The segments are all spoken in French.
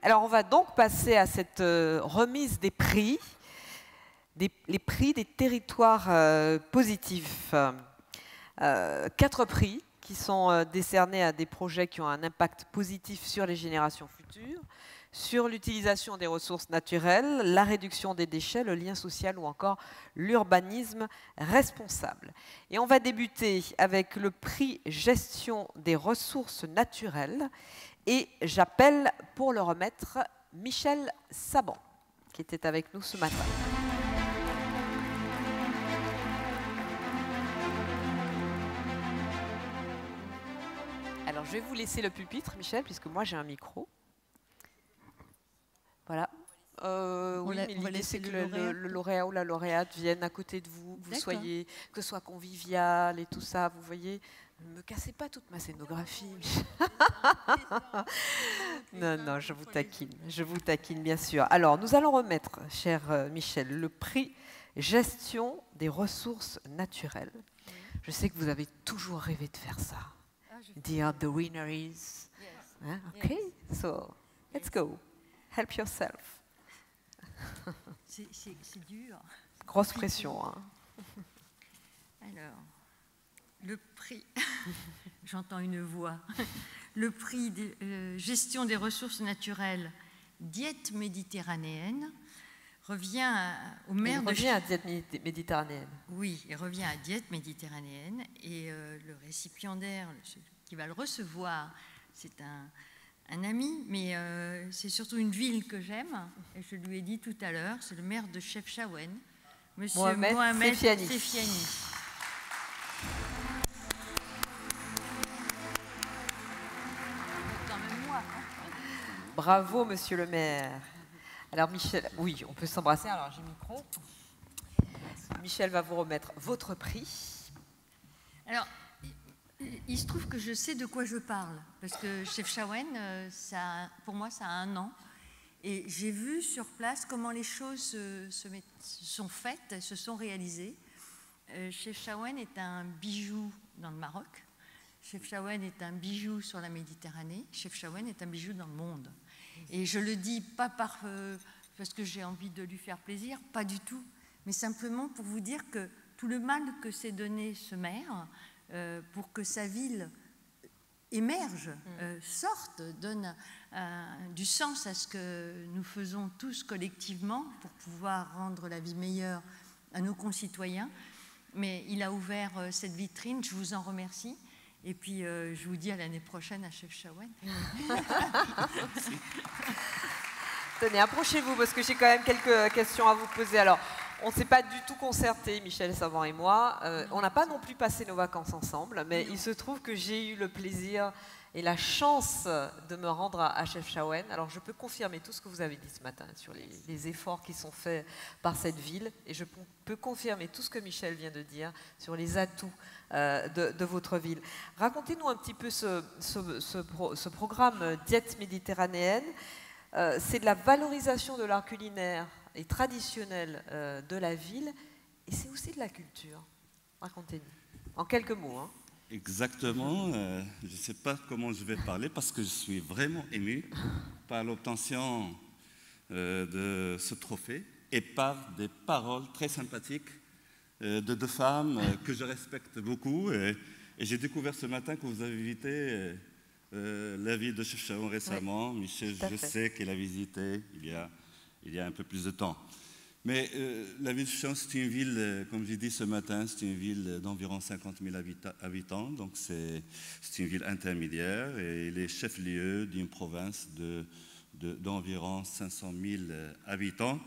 Alors, on va donc passer à cette remise des prix, les prix des territoires positifs. 4 prix qui sont décernés à des projets qui ont un impact positif sur les générations futures, sur l'utilisation des ressources naturelles, la réduction des déchets, le lien social ou encore l'urbanisme responsable. Et on va débuter avec le prix Gestion des ressources naturelles. Et j'appelle pour le remettre Michel Saban, qui était avec nous ce matin. Alors, je vais vous laisser le pupitre, Michel, puisque moi, j'ai un micro. Voilà. Oui, mais l'idée, c'est que le lauréat ou la lauréate vienne à côté de vous, que vous soyez, que ce soit convivial et tout ça, vous voyez. Ne me cassez pas toute ma scénographie. Non, non, je vous taquine, bien sûr. Alors, nous allons remettre, cher Michel, le prix Gestion des ressources naturelles. Je sais que vous avez toujours rêvé de faire ça. Dire the winner is. Hein? OK, so let's go. Help yourself. C'est dur. Grosse pression. Hein. Alors, le prix, j'entends une voix, le prix de gestion des ressources naturelles, diète méditerranéenne, revient au maire de... revient à diète méditerranéenne. Oui, il revient à diète méditerranéenne et le récipiendaire, qui va le recevoir, c'est un ami, mais c'est surtout une ville que j'aime, et je lui ai dit tout à l'heure, c'est le maire de Chefchaouen, monsieur Mohamed Sefiani. Bravo, monsieur le maire. Alors, Michel, oui, on peut s'embrasser. Alors, j'ai le micro. Michel va vous remettre votre prix. Alors, il se trouve que je sais de quoi je parle, parce que Chefchaouen, pour moi, ça a 1 an. Et j'ai vu sur place comment les choses se sont faites, se sont réalisées. Chefchaouen est un bijou dans le Maroc. Chefchaouen est un bijou sur la Méditerranée. Chefchaouen est un bijou dans le monde. Et je le dis pas parce que j'ai envie de lui faire plaisir, pas du tout, mais simplement pour vous dire que tout le mal que s'est donné ce maire pour que sa ville émerge, sorte, donne du sens à ce que nous faisons tous collectivement pour pouvoir rendre la vie meilleure à nos concitoyens. Mais il a ouvert cette vitrine, je vous en remercie. Et puis, je vous dis à l'année prochaine à Chefchaouen. Tenez, approchez-vous parce que j'ai quand même quelques questions à vous poser. Alors, on ne s'est pas du tout concerté, Michel Saban et moi. On n'a pas non plus passé nos vacances ensemble, mais il se trouve que j'ai eu le plaisir et la chance de me rendre à Chefchaouen. Alors, je peux confirmer tout ce que vous avez dit ce matin sur les efforts qui sont faits par cette ville. Et je peux confirmer tout ce que Michel vient de dire sur les atouts de votre ville. Racontez-nous un petit peu ce programme Diète méditerranéenne. C'est de la valorisation de l'art culinaire et traditionnel de la ville. Et c'est aussi de la culture. Racontez-nous. En quelques mots. Hein. Exactement. Je ne sais pas comment je vais parler parce que je suis vraiment ému par l'obtention de ce trophée et par des paroles très sympathiques de 2 femmes que je respecte beaucoup. Et j'ai découvert ce matin que vous avez visité la ville de Chefchaouen récemment. Oui, Michel, je sais qu'elle a visité il y a un peu plus de temps. Mais la ville de Chefchaouen, c'est une ville, comme j'ai dit ce matin, c'est une ville d'environ 50 000 habitants. Donc c'est une ville intermédiaire et elle est chef-lieu d'une province d'environ 500 000 habitants.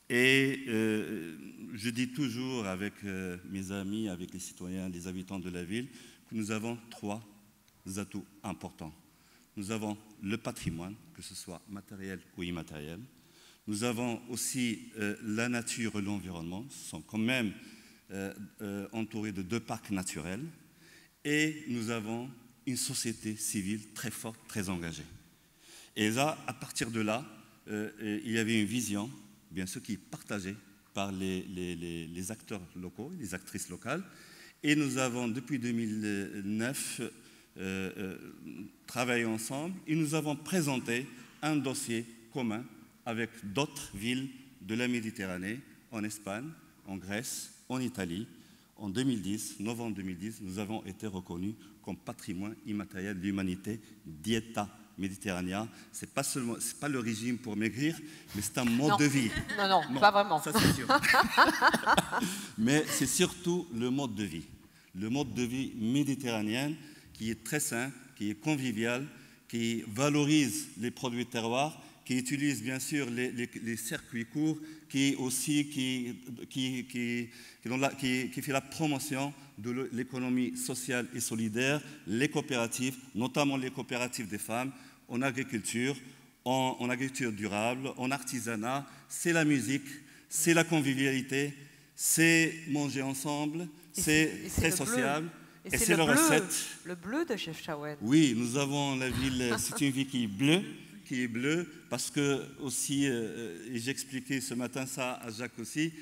Et je dis toujours avec mes amis, avec les citoyens, les habitants de la ville, que nous avons 3 atouts importants. Nous avons le patrimoine, que ce soit matériel ou immatériel. Nous avons aussi la nature et l'environnement, qui sont quand même entourés de 2 parcs naturels. Et nous avons une société civile très forte, très engagée. Et là, à partir de là, il y avait une vision, bien sûr, qui est partagée par les acteurs locaux, les actrices locales. Et nous avons, depuis 2009, travaillé ensemble et nous avons présenté un dossier commun avec d'autres villes de la Méditerranée, en Espagne, en Grèce, en Italie. En 2010, novembre 2010, nous avons été reconnus comme patrimoine immatériel de l'humanité, Dieta Méditerranea. Ce n'est pas le régime pour maigrir, mais c'est un mode de vie. Non, pas vraiment. Ça, c'est sûr. Mais c'est surtout le mode de vie. Le mode de vie méditerranéen qui est très sain, qui est convivial, qui valorise les produits de terroir, qui utilise bien sûr les circuits courts, qui fait la promotion de l'économie sociale et solidaire, les coopératives, notamment les coopératives des femmes, en agriculture, en agriculture durable, en artisanat. C'est la musique, c'est la convivialité, c'est manger ensemble, c'est très sociable. Et c'est la recette. Le bleu de Chef Chaouen. Oui, nous avons la ville, c'est une ville qui est bleue, parce que aussi, et j'expliquais ce matin ça à Jacques aussi,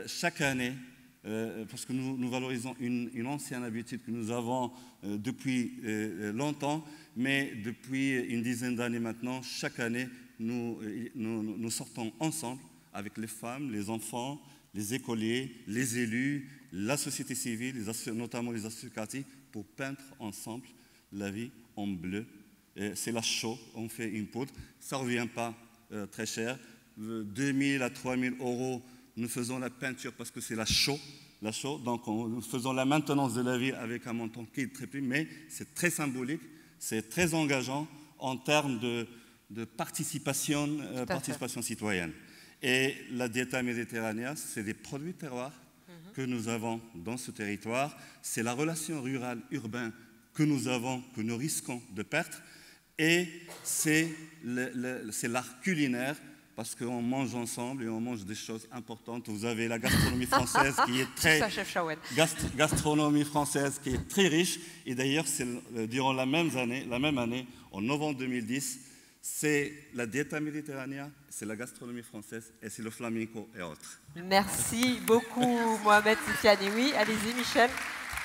chaque année, parce que nous valorisons une ancienne habitude que nous avons depuis longtemps, mais depuis une dizaine d'années maintenant, chaque année, nous sortons ensemble avec les femmes, les enfants, les écoliers, les élus, la société civile, notamment les associatifs, pour peindre ensemble la vie en bleu. C'est la chaux, on fait une poudre, ça ne revient pas très cher, 2 000 à 3 000 euros, nous faisons la peinture parce que c'est la chaux, donc nous faisons la maintenance de la ville avec un montant qui est très petit, mais c'est très symbolique, c'est très engageant en termes de participation citoyenne. Et la Dieta Méditerranea, c'est des produits de terroir que nous avons dans ce territoire, c'est la relation rurale-urbaine que nous risquons de perdre, et c'est l'art culinaire, parce qu'on mange ensemble et on mange des choses importantes. Vous avez la gastronomie française qui est très gastronomie française qui est très riche, et d'ailleurs durant la même année, en novembre 2010, c'est la Dieta Méditerranea, c'est la gastronomie française et c'est le flamenco et autres. Merci beaucoup Mohamed Sifiani. Oui, allez-y Michel.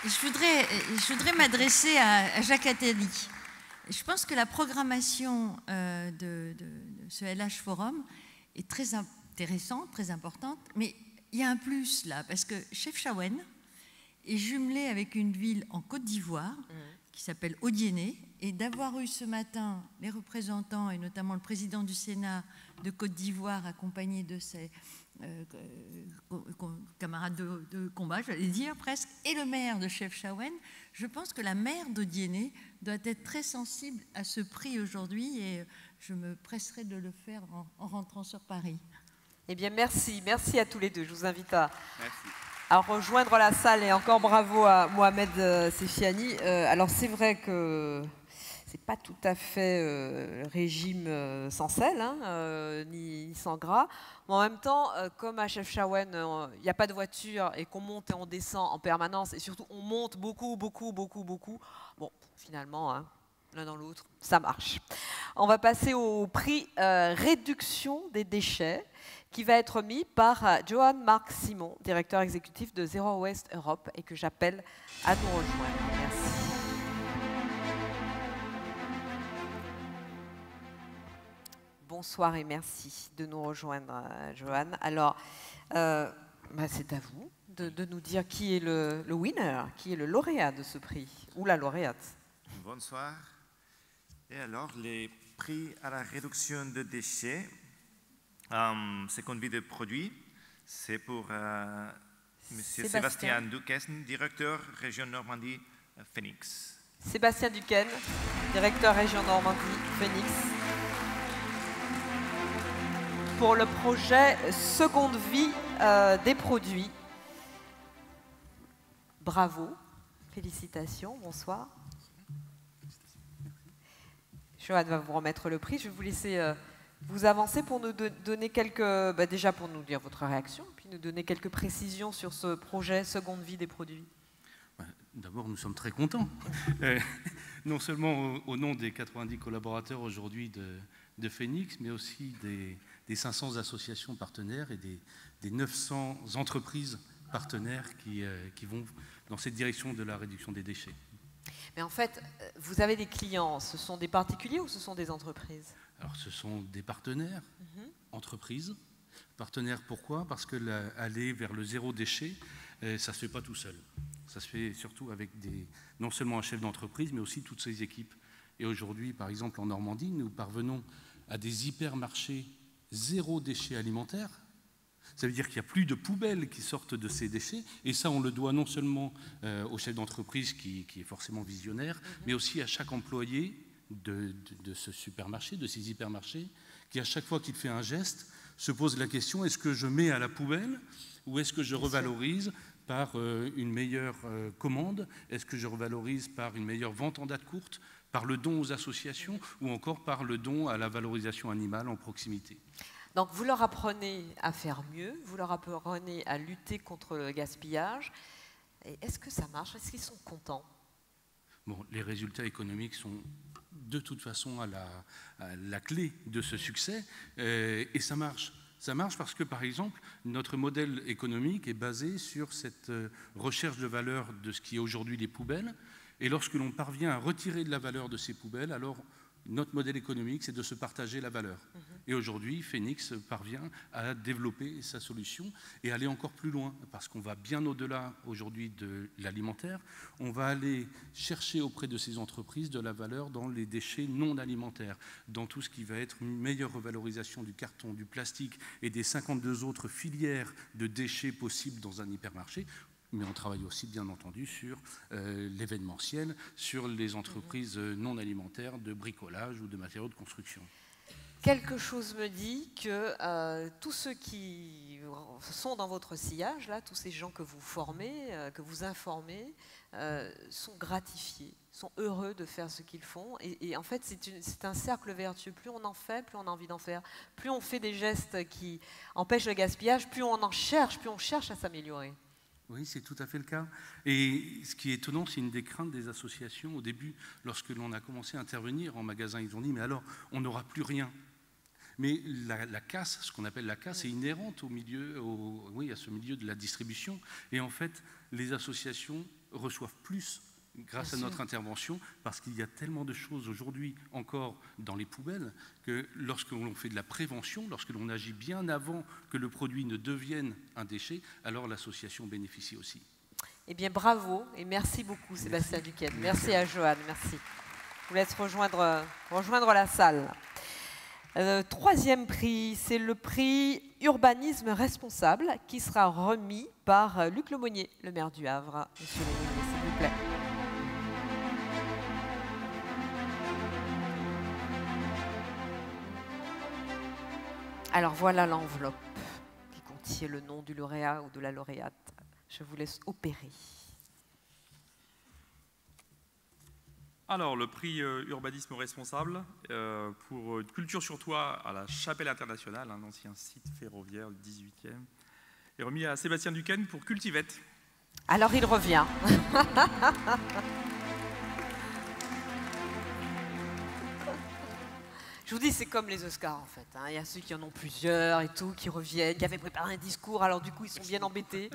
Je voudrais m'adresser à Jacques Attali. Je pense que la programmation de ce LH Forum est très intéressante, très importante, mais il y a un plus là, parce que Chef Chaouen est jumelé avec une ville en Côte d'Ivoire qui s'appelle Odiéné, et d'avoir eu ce matin les représentants, et notamment le président du Sénat de Côte d'Ivoire, accompagné de ses camarades de combat, j'allais dire presque, et le maire de Chef Chaouen, je pense que la maire d'Odiéné doit être très sensible à ce prix aujourd'hui, et je me presserai de le faire en rentrant sur Paris. Eh bien, merci à tous les deux. Je vous invite à rejoindre la salle, et encore bravo à Mohamed Sifiani. Alors, c'est vrai que c'est pas tout à fait régime sans sel, ni sans gras. Mais en même temps, comme à Chef Chaouen, il n'y a pas de voiture et qu'on monte et on descend en permanence, et surtout on monte beaucoup. Bon, finalement, l'un dans l'autre, ça marche. On va passer au prix réduction des déchets, qui va être mis par Johan Marc Simon, directeur exécutif de Zero Waste Europe, et que j'appelle à nous rejoindre. Merci. Bonsoir et merci de nous rejoindre, Johan. Alors, c'est à vous de nous dire qui est le winner, qui est le lauréat de ce prix, ou la lauréate. Bonsoir. Et alors, les prix à la réduction de déchets, c'est qu'on vit de produits, c'est pour M. Sébastien Duquesne, directeur région Normandie Phoenix. Sébastien Duquesne, directeur région Normandie Phoenix, pour le projet Seconde Vie des produits. Bravo, félicitations, bonsoir. Johan va vous remettre le prix. Je vais vous laisser vous avancer pour nous donner quelques... déjà pour nous dire votre réaction, puis nous donner quelques précisions sur ce projet Seconde Vie des produits. D'abord, nous sommes très contents. Non seulement au nom des 90 collaborateurs aujourd'hui de Phoenix, mais aussi des 500 associations partenaires et des 900 entreprises partenaires qui vont dans cette direction de la réduction des déchets. Mais en fait, vous avez des clients, ce sont des particuliers ou ce sont des entreprises ? Alors ce sont des partenaires, entreprises. Partenaires pourquoi? Parce que aller vers le zéro déchet, ça ne se fait pas tout seul. Ça se fait surtout avec non seulement un chef d'entreprise, mais aussi toutes ses équipes. Et aujourd'hui, par exemple en Normandie, nous parvenons à des hypermarchés zéro déchet alimentaire. Ça veut dire qu'il n'y a plus de poubelles qui sortent de ces déchets. Et ça, on le doit non seulement au chef d'entreprise qui est forcément visionnaire, mais aussi à chaque employé de ce supermarché, de ces hypermarchés, qui à chaque fois qu'il fait un geste, se pose la question, est-ce que je mets à la poubelle ou est-ce que je revalorise par une meilleure commande? Est-ce que je revalorise par une meilleure vente en date courte, par le don aux associations ou encore par le don à la valorisation animale en proximité? Donc vous leur apprenez à faire mieux, vous leur apprenez à lutter contre le gaspillage. Et est-ce que ça marche? Est-ce qu'ils sont contents? Bon, les résultats économiques sont de toute façon à la clé de ce succès, et ça marche. Ça marche parce que, par exemple, notre modèle économique est basé sur cette recherche de valeur de ce qui est aujourd'hui les poubelles, et lorsque l'on parvient à retirer de la valeur de ces poubelles, alors notre modèle économique, c'est de se partager la valeur. Et aujourd'hui, Phoenix parvient à développer sa solution et aller encore plus loin, parce qu'on va bien au-delà aujourd'hui de l'alimentaire. On va aller chercher auprès de ces entreprises de la valeur dans les déchets non alimentaires, dans tout ce qui va être une meilleure revalorisation du carton, du plastique et des 52 autres filières de déchets possibles dans un hypermarché. Mais on travaille aussi, bien entendu, sur l'événementiel, sur les entreprises non alimentaires de bricolage ou de matériaux de construction. Quelque chose me dit que tous ceux qui sont dans votre sillage, là, tous ces gens que vous formez, que vous informez, sont gratifiés, sont heureux de faire ce qu'ils font. Et en fait, c'est un cercle vertueux. Plus on en fait, plus on a envie d'en faire. Plus on fait des gestes qui empêchent le gaspillage, plus on cherche à s'améliorer. Oui, c'est tout à fait le cas. Et ce qui est étonnant, c'est une des craintes des associations. Au début, lorsque l'on a commencé à intervenir en magasin, ils ont dit « mais alors, on n'aura plus rien ». Mais la casse, ce qu'on appelle la casse, est inhérente au milieu, à ce milieu de la distribution. Et en fait, les associations reçoivent plus grâce à notre intervention, parce qu'il y a tellement de choses aujourd'hui encore dans les poubelles que lorsque l'on fait de la prévention, lorsque l'on agit bien avant que le produit ne devienne un déchet, alors l'association bénéficie aussi. Eh bien, bravo et merci beaucoup, Sébastien Duquesne. Merci à Joanne, merci. Je vous laisse rejoindre la salle. Troisième prix, c'est le prix Urbanisme responsable qui sera remis par Luc Lemonnier, le maire du Havre. Monsieur Lemonnier, s'il vous plaît. Alors voilà l'enveloppe qui contient le nom du lauréat ou de la lauréate. Je vous laisse opérer. Alors, le prix Urbanisme responsable pour une culture sur toit à la Chapelle internationale, un ancien site ferroviaire, le 18e, est remis à Sébastien Duquesne pour Cultivette. Alors il revient. Je vous dis, c'est comme les Oscars en fait. Il y a ceux qui en ont plusieurs et tout, qui reviennent, qui avaient préparé un discours, alors du coup ils sont bien embêtés.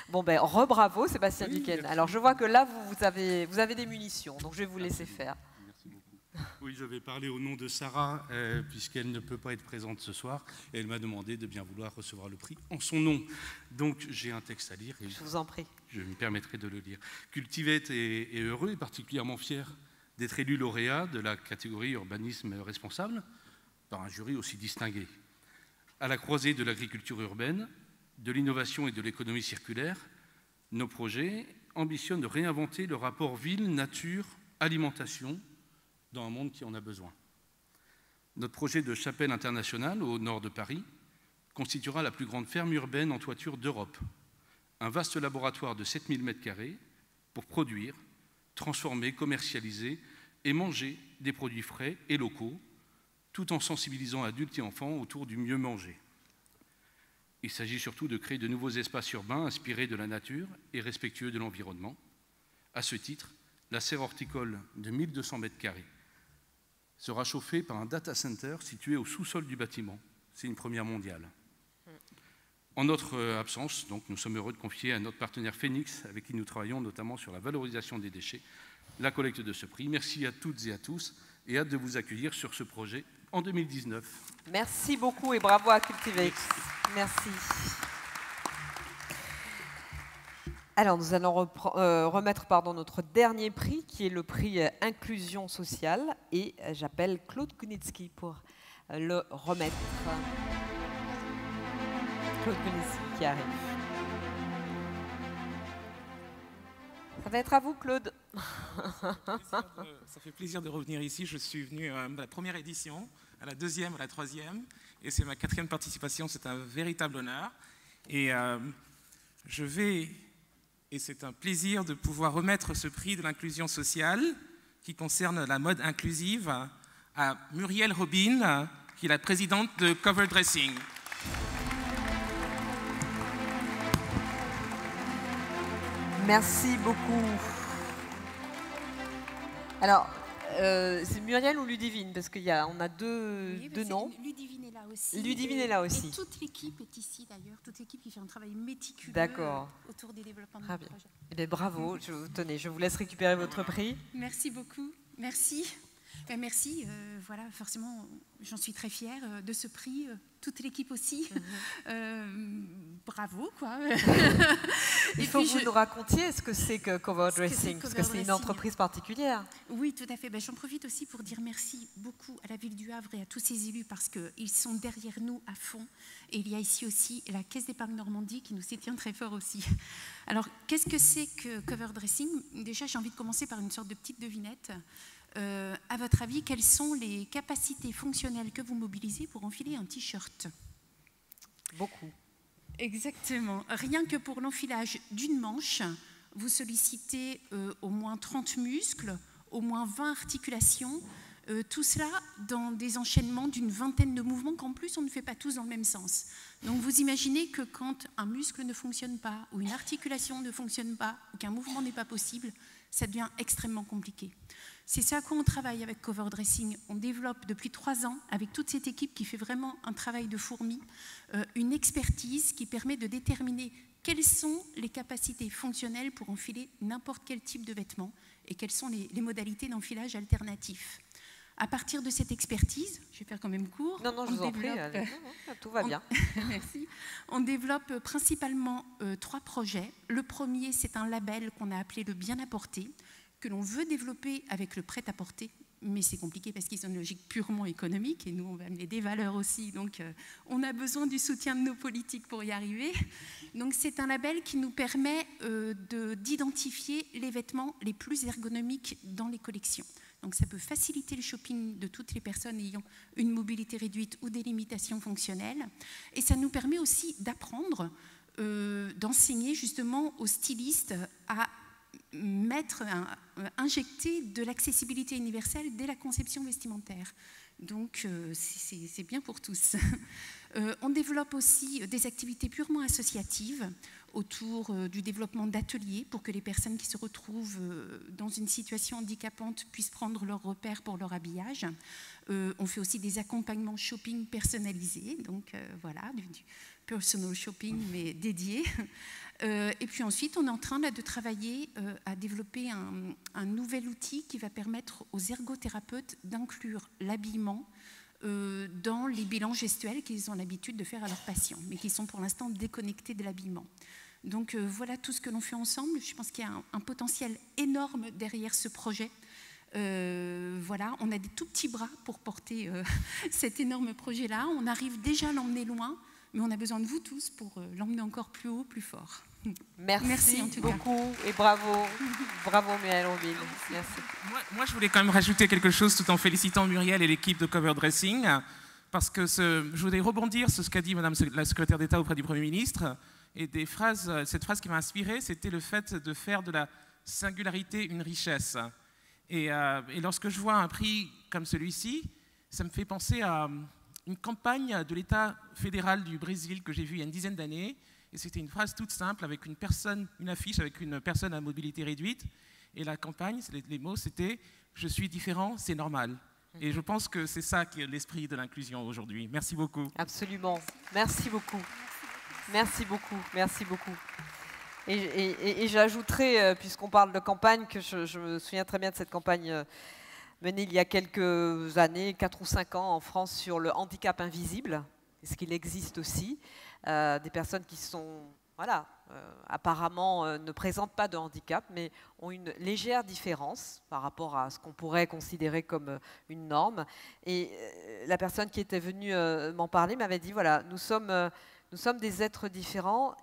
Bon ben, re-bravo Sébastien Duquesne. Alors je vois que là vous avez des munitions, donc je vais vous laisser faire. Merci beaucoup. Oui, je vais parler au nom de Sarah, puisqu'elle ne peut pas être présente ce soir, et elle m'a demandé de bien vouloir recevoir le prix en son nom. Donc j'ai un texte à lire. Et je vous en prie. Je me permettrai de le lire. Cultivette est heureux et particulièrement fier d'être élu lauréat de la catégorie urbanisme responsable par un jury aussi distingué. À la croisée de l'agriculture urbaine, de l'innovation et de l'économie circulaire, nos projets ambitionnent de réinventer le rapport ville-nature-alimentation dans un monde qui en a besoin. Notre projet de Chapelle internationale au nord de Paris constituera la plus grande ferme urbaine en toiture d'Europe, un vaste laboratoire de 7000 m² pour produire, transformer, commercialiser et manger des produits frais et locaux, tout en sensibilisant adultes et enfants autour du mieux manger. Il s'agit surtout de créer de nouveaux espaces urbains inspirés de la nature et respectueux de l'environnement. À ce titre, la serre horticole de 1200 m² sera chauffée par un data center situé au sous-sol du bâtiment. C'est une première mondiale. En notre absence, donc, nous sommes heureux de confier à notre partenaire Phoenix, avec qui nous travaillons notamment sur la valorisation des déchets, la collecte de ce prix. Merci à toutes et à tous et hâte de vous accueillir sur ce projet en 2019. Merci beaucoup et bravo à Cultivate. Merci. Alors, nous allons remettre notre dernier prix, qui est le prix Inclusion sociale. Et j'appelle Claude Kunitsky pour le remettre. Claude Kunitsky qui arrive. Ça va être à vous, Claude. Ça fait plaisir de revenir ici. Je suis venu à la première édition, à la deuxième, à la troisième. Et c'est ma 4e participation. C'est un véritable honneur. Et c'est un plaisir de pouvoir remettre ce prix de l'inclusion sociale qui concerne la mode inclusive à Muriel Robin, qui est la présidente de Cover Dressing. Merci beaucoup. Alors, c'est Muriel ou Ludivine? Parce qu'on a deux noms. Ludivine est là aussi. Ludivine est là aussi. Et toute l'équipe est ici d'ailleurs, toute l'équipe qui fait un travail méticuleux autour des développements de notre projet. Eh bien, bravo. Tenez, je vous laisse récupérer votre prix. Merci beaucoup. Merci. Merci. Voilà, forcément, j'en suis très fière de ce prix. Toute l'équipe aussi. Bravo, quoi. Il faut que vous nous racontiez ce que c'est que Cover Dressing, parce que c'est une entreprise particulière. Oui, tout à fait. J'en profite aussi pour dire merci beaucoup à la ville du Havre et à tous ses élus, parce qu'ils sont derrière nous à fond. Et il y a ici aussi la Caisse d'épargne Normandie qui nous soutient très fort aussi. Alors, qu'est-ce que c'est que Cover Dressing? Déjà, j'ai envie de commencer par une sorte de petite devinette. À votre avis, quelles sont les capacités fonctionnelles que vous mobilisez pour enfiler un t-shirt? Beaucoup. Exactement. Rien que pour l'enfilage d'une manche, vous sollicitez au moins 30 muscles, au moins 20 articulations, tout cela dans des enchaînements d'une vingtaine de mouvements qu'en plus on ne fait pas tous dans le même sens. Donc vous imaginez que quand un muscle ne fonctionne pas, ou une articulation ne fonctionne pas, ou qu'un mouvement n'est pas possible, ça devient extrêmement compliqué. C'est ça à quoi on travaille avec Cover Dressing. On développe depuis 3 ans, avec toute cette équipe qui fait vraiment un travail de fourmi, une expertise qui permet de déterminer quelles sont les capacités fonctionnelles pour enfiler n'importe quel type de vêtement et quelles sont les modalités d'enfilage alternatifs. À partir de cette expertise, je vais faire quand même court. Non, je vous en prie, tout va bien. Merci. On développe principalement 3 projets. Le premier, c'est un label qu'on a appelé le Bien Apporté, que l'on veut développer avec le prêt-à-porter, mais c'est compliqué parce qu'ils ont une logique purement économique et nous, on va amener des valeurs aussi, donc on a besoin du soutien de nos politiques pour y arriver. Donc c'est un label qui nous permet d'identifier les vêtements les plus ergonomiques dans les collections. Donc ça peut faciliter le shopping de toutes les personnes ayant une mobilité réduite ou des limitations fonctionnelles. Et ça nous permet aussi d'apprendre, d'enseigner justement aux stylistes à injecter de l'accessibilité universelle dès la conception vestimentaire. Donc c'est bien pour tous. On développe aussi des activités purement associatives autour du développement d'ateliers pour que les personnes qui se retrouvent dans une situation handicapante puissent prendre leurs repères pour leur habillage. On fait aussi des accompagnements shopping personnalisés, donc voilà, du personal shopping mais dédié. Et puis ensuite, on est en train de travailler à développer un nouvel outil qui va permettre aux ergothérapeutes d'inclure l'habillement dans les bilans gestuels qu'ils ont l'habitude de faire à leurs patients, mais qui sont pour l'instant déconnectés de l'habillement. Donc voilà tout ce que l'on fait ensemble. Je pense qu'il y a un potentiel énorme derrière ce projet. Voilà, on a des tout petits bras pour porter cet énorme projet-là. On arrive déjà à l'emmener loin, mais on a besoin de vous tous pour l'emmener encore plus haut, plus fort. Merci en tout beaucoup et bravo. Bravo Muriel Robin. Merci. Moi, je voulais quand même rajouter quelque chose tout en félicitant Muriel et l'équipe de Cover Dressing, parce que je voulais rebondir sur ce qu'a dit Madame la secrétaire d'État auprès du Premier ministre. Et cette phrase qui m'a inspiré, c'était le fait de faire de la singularité une richesse. Et lorsque je vois un prix comme celui-ci, ça me fait penser à une campagne de l'État fédéral du Brésil que j'ai vue il y a une dizaine d'années. Et c'était une phrase toute simple avec une affiche avec une personne à mobilité réduite. Et la campagne, les mots, c'était « Je suis différent, c'est normal ». Et je pense que c'est ça qui est l'esprit de l'inclusion aujourd'hui. Merci beaucoup. Absolument. Merci beaucoup. Merci beaucoup. Merci beaucoup. Et j'ajouterai, puisqu'on parle de campagne, que je me souviens très bien de cette campagne mené il y a quelques années, 4 ou 5 ans en France, sur le handicap invisible. Est-ce qu'il existe aussi des personnes qui sont, voilà, apparemment ne présentent pas de handicap, mais ont une légère différence par rapport à ce qu'on pourrait considérer comme une norme. Et la personne qui était venue m'en parler m'avait dit, voilà, nous sommes des êtres différents,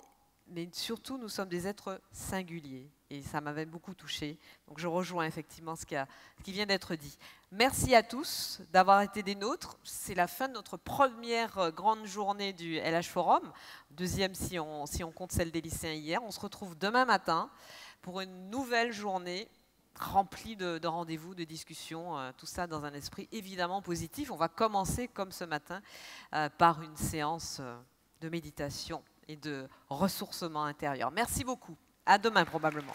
mais surtout nous sommes des êtres singuliers. Et ça m'avait beaucoup touchée. Donc je rejoins effectivement ce qui vient d'être dit. Merci à tous d'avoir été des nôtres. C'est la fin de notre première grande journée du LH Forum. Deuxième si on compte celle des lycéens hier. On se retrouve demain matin pour une nouvelle journée remplie de rendez-vous, de discussions, tout ça dans un esprit évidemment positif. On va commencer comme ce matin par une séance de méditation et de ressourcement intérieur. Merci beaucoup. À demain probablement.